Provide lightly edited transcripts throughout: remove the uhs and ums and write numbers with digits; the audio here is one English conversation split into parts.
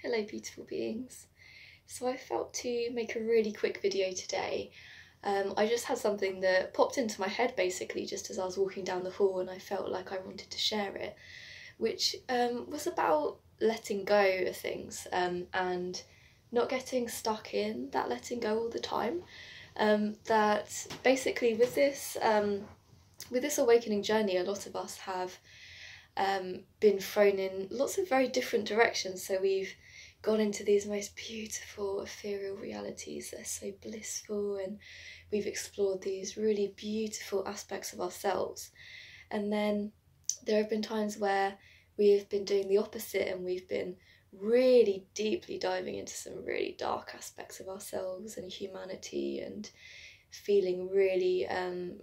Hello beautiful beings. So I felt to make a really quick video today. I just had something that popped into my head basically just as I was walking down the hall, and I felt like I wanted to share it, which was about letting go of things and not getting stuck in that letting go all the time. That basically with this awakening journey, a lot of us have been thrown in lots of very different directions. So we've gone into these most beautiful ethereal realities that are so blissful, and we've explored these really beautiful aspects of ourselves. And then there have been times where we've been doing the opposite, and we've been really deeply diving into some really dark aspects of ourselves and humanity, and feeling really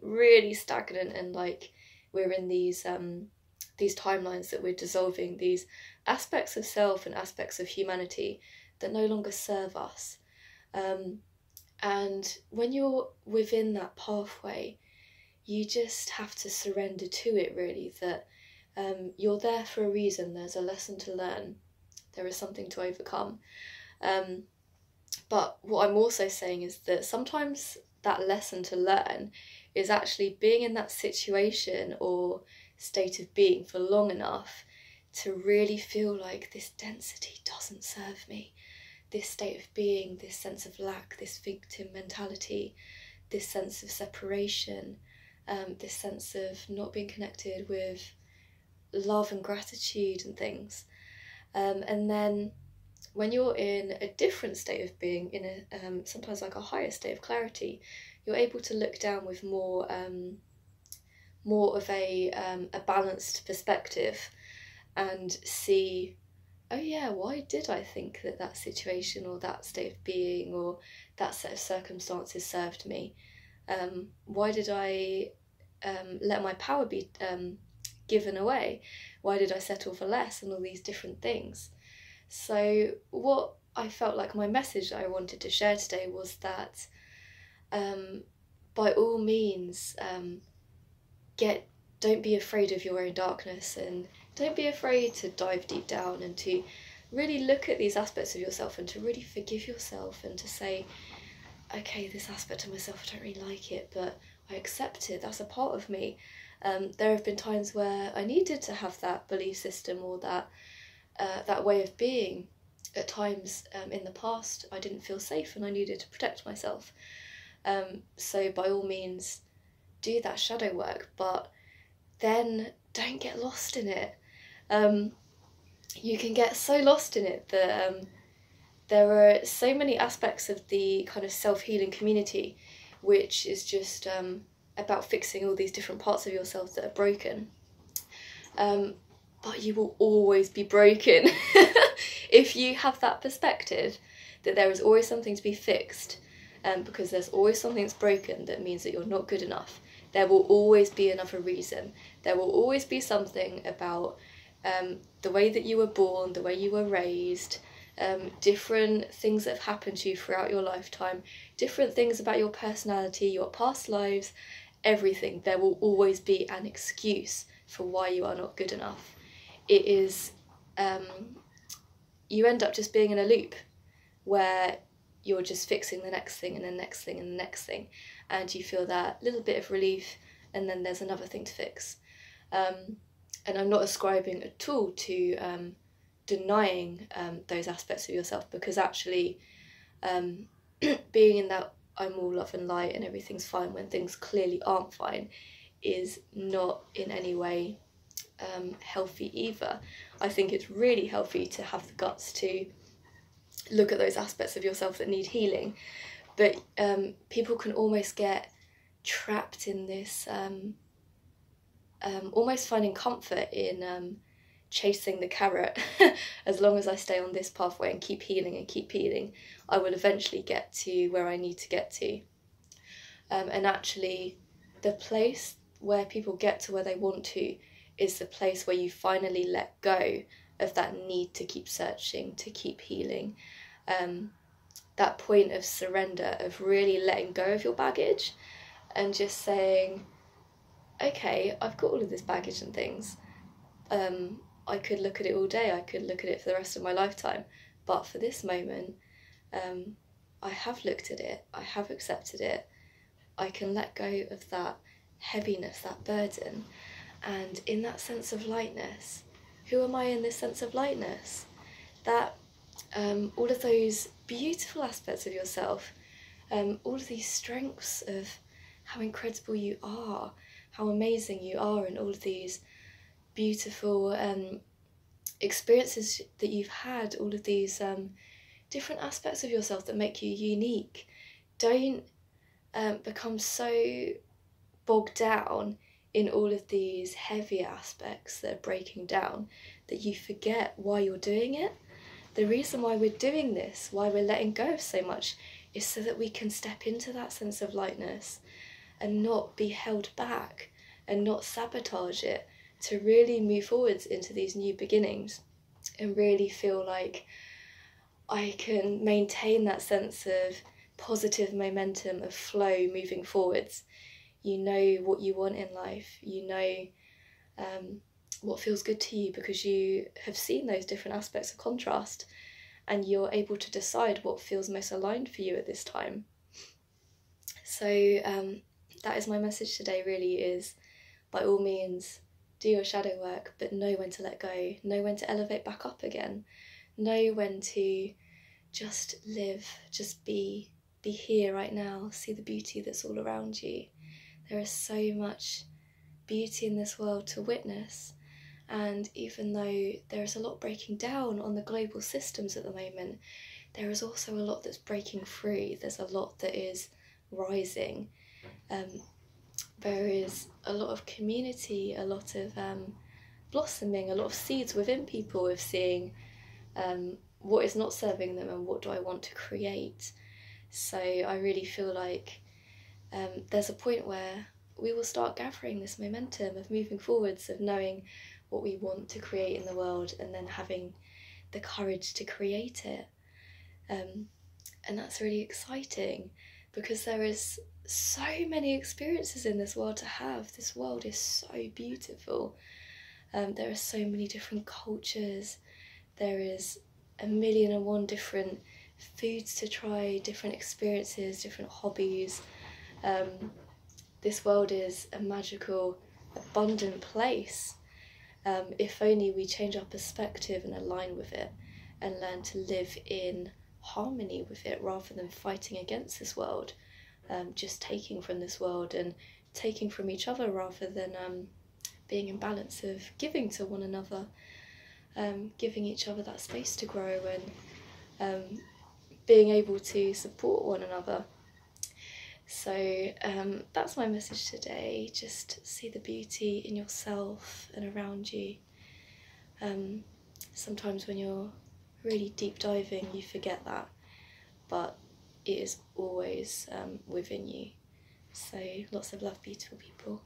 really stagnant, and like we're in these timelines that we're dissolving, these aspects of self and aspects of humanity that no longer serve us. And when you're within that pathway, you just have to surrender to it, really, that you're there for a reason. There's a lesson to learn. There is something to overcome. But what I'm also saying is that sometimes that lesson to learn is actually being in that situation or state of being for long enough to really feel like this density doesn't serve me. This state of being, this sense of lack, this victim mentality, this sense of separation, this sense of not being connected with love and gratitude and things. And then when you're in a different state of being, in a sometimes like a higher state of clarity, you're able to look down with more of a balanced perspective and see, oh yeah, why did I think that situation or that state of being or that set of circumstances served me? Why did I let my power be given away? Why did I settle for less, and all these different things? So what I felt like my message that I wanted to share today was that by all means, don't be afraid of your own darkness, and don't be afraid to dive deep down and to really look at these aspects of yourself and to really forgive yourself, and to say, okay, this aspect of myself, I don't really like it, but I accept it, that's a part of me. There have been times where I needed to have that belief system or that way of being. At times in the past I didn't feel safe and I needed to protect myself. So by all means do that shadow work, but then don't get lost in it. You can get so lost in it that there are so many aspects of the kind of self-healing community which is just about fixing all these different parts of yourself that are broken. But you will always be broken. If you have that perspective that there is always something to be fixed, because there's always something that's broken, that means that you're not good enough. There will always be another reason. There will always be something about the way that you were born, the way you were raised, different things that have happened to you throughout your lifetime, different things about your personality, your past lives, everything. There will always be an excuse for why you are not good enough. It is, you end up just being in a loop where you're just fixing the next thing and the next thing and the next thing, and you feel that little bit of relief, and then there's another thing to fix. And I'm not ascribing at all to denying those aspects of yourself, because actually being in that I'm all love and light and everything's fine when things clearly aren't fine is not in any way healthy either. I think it's really healthy to have the guts to look at those aspects of yourself that need healing, but people can almost get trapped in this almost finding comfort in chasing the carrot. As long as I stay on this pathway and keep healing, I will eventually get to where I need to get to. And actually the place where people get to where they want to is the place where you finally let go of that need to keep searching, to keep healing. That point of surrender, of really letting go of your baggage and just saying, okay, I've got all of this baggage and things. I could look at it all day, I could look at it for the rest of my lifetime, But for this moment, I have looked at it, I have accepted it, I can let go of that heaviness, that burden, and in that sense of lightness, who am I in this sense of lightness? That all of those beautiful aspects of yourself, all of these strengths of how incredible you are, how amazing you are, and all of these beautiful experiences that you've had, all of these different aspects of yourself that make you unique. Don't become so bogged down in all of these heavy aspects that are breaking down that you forget why you're doing it. The reason why we're doing this, why we're letting go of so much, is so that we can step into that sense of lightness and not be held back and not sabotage it, to really move forwards into these new beginnings and really feel like I can maintain that sense of positive momentum, of flow moving forwards. You know what you want in life, you know what feels good to you because you have seen those different aspects of contrast, and you're able to decide what feels most aligned for you at this time. So that is my message today, really, is by all means do your shadow work, but know when to let go, know when to elevate back up again, know when to just live, just be here right now, see the beauty that's all around you. There is so much beauty in this world to witness, and even though there is a lot breaking down on the global systems at the moment, there is also a lot that's breaking free. There's a lot that is rising. There is a lot of community, a lot of blossoming, a lot of seeds within people of seeing what is not serving them and what do I want to create. So I really feel like there's a point where we will start gathering this momentum of moving forwards, of knowing what we want to create in the world and then having the courage to create it. And that's really exciting because there is so many experiences in this world to have. This world is so beautiful. There are so many different cultures. There is 1,000,001 different foods to try, different experiences, different hobbies. This world is a magical, abundant place. If only we change our perspective and align with it and learn to live in harmony with it rather than fighting against this world, just taking from this world and taking from each other rather than being in balance of giving to one another, giving each other that space to grow and being able to support one another. So that's my message today. Just see the beauty in yourself and around you. Sometimes when you're really deep diving, you forget that, but it is always within you. So lots of love, beautiful people.